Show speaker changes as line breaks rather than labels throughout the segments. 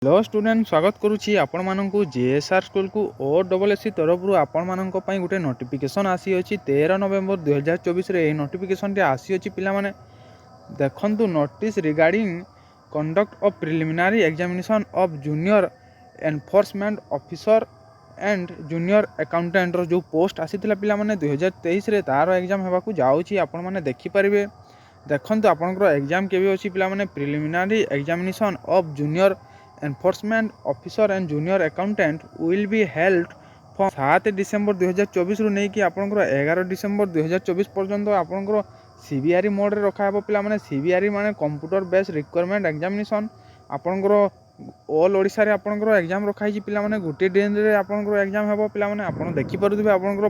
Hello student स्वागत करुच्ची आपण मानक जेएसआर स्कूल को OSSC तरफ आपण मानक पई गोटे नोटिफिकेशन आसी अछि 13 नवेम्बर 2024 रे ए नोटिफिकेशन टे आसी अछि पिला माने देखंतु notice regarding conduct of preliminary examination of junior enforcement officer and junior accountant रो जो पोस्ट आसीथिला पिला माने 2023 रे तार एग्जाम हेबा को जाउछि आपण माने देखि परिबे। देखंतु आपनकर एग्जाम केबे अछि पिला माने preliminary examination of junior enforcement officer and junior accountant will be held from 7 December 2024 रु नहीं कि आपनकर 11 डिसेंबर 2024 पर्यंत आपनकर सीबीआरई मोड रे रखा हेबो पिला माने सीबीआरई माने कंप्यूटर बेस्ड रिक्वायरमेंट एग्जामिनेशन आपनकर ऑल ओडिसा रे आपनकर एग्जाम रखा हिची पिला माने गुटे दिन रे आपनकर एग्जाम हेबो पिला माने आपन देखि परथबे आपनकर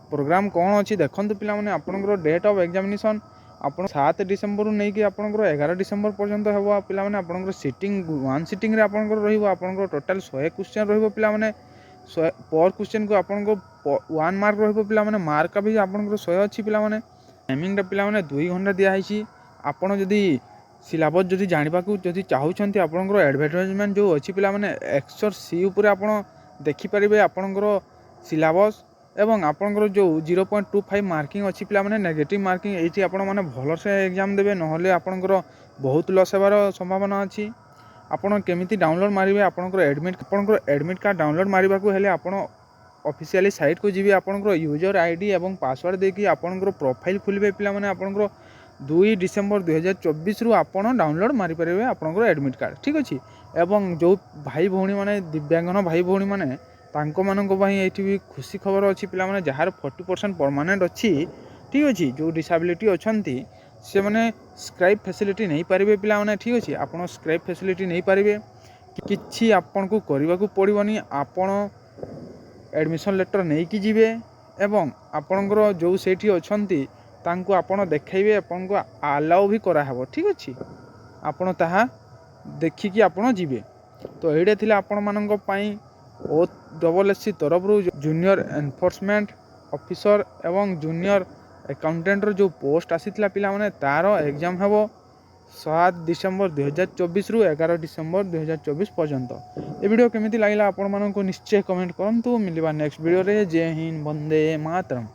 प्रोग्राम कोन अछि देखंतु पिला माने आपनकर डेट ऑफ एग्जामिनेशन आपन 7 डिसेंबर नहीं कि आपनकर 11 डिसेंबर पर्यंत हेबो पिला माने आपनकर सिटिंग वन सिटिंग रे आपनकर रहिबो आपनकर टोटल 100 क्वेश्चन रहिबो पिला माने 100 पर क्वेश्चन को आपनकर 1 मार्क रहिबो पिला माने मार्क का भी आपनकर 100 अछि पिला माने टाइमिंग रे पिला माने 2 घंटा दिया हिची आपन जदी सिलेबस जदी जानिबा को जदी चाहू छंती आपनकर एडवर्टाइजमेंट जो अछि पिला माने एक्सर सी ऊपर आपन देखि परिबे आपनकर सिलेबस एवं आपनकर जो 0.25 मार्किंग अच्छी पिला माने नेगेटिव मार्किंग एठी आपण माने भलो से एग्जाम देबे नहले आपनकर बहुत लॉस हेबार संभावना अछि। आपण केमिति डाउनलोड मारिबे आपनकर एडमिट कार्ड डाउनलोड मारिबा को हेले आपण ऑफिशियली साइट को जीबे आपनकर यूजर आईडी एवं पासवर्ड देकी आपनकर प्रोफाइल खुलबे पिला माने आपनकर 2 डिसेंबर 2024 रु आपण डाउनलोड मारि परिबे आपनकर एडमिट कार्ड ठीक अछि। एवं जो भाई भौणी माने दिव्यांगन भाई भौणी माने तांको मानक ये भी खुशी खबर अच्छी पिला माने जहार 40% परमानेंट अच्छी ठीक अच्छे जो डिसेबिलिटी अच्छी से मैंने स्क्राइब फैसिलिटी नहीं पारे पिला माने ठीक अच्छे आपड़ स्क्राइब फैसिलिटी नहीं पारे कि आपन को करने को पड़ोनी आपण एडमिशन लेटर नहीं कि जीवे एवं आपणकर जो सेठी अच्छी तांको आपण देखैबे आपन को अलाउ भी कराहब ठीक अच्छे आपण ताहा देखिकी आपण जीवे। तो एडे थिले आपण मानक पई OSSC तरफ जूनियर एनफोर्समेंट ऑफिसर एवं जूनियर अकाउंटेंट जो पोस्ट आसीथिला पिला माने तार एग्जाम हेबो 7 डिसेंबर 2024 रु 11 डिसेंबर 2024 पर्यंत। ए वीडियो केमिति लागिला आपण मानक निश्चय कमेंट करंतु मिलबा नेक्स्ट वीडियो रे। जय हिंद वंदे मातरम।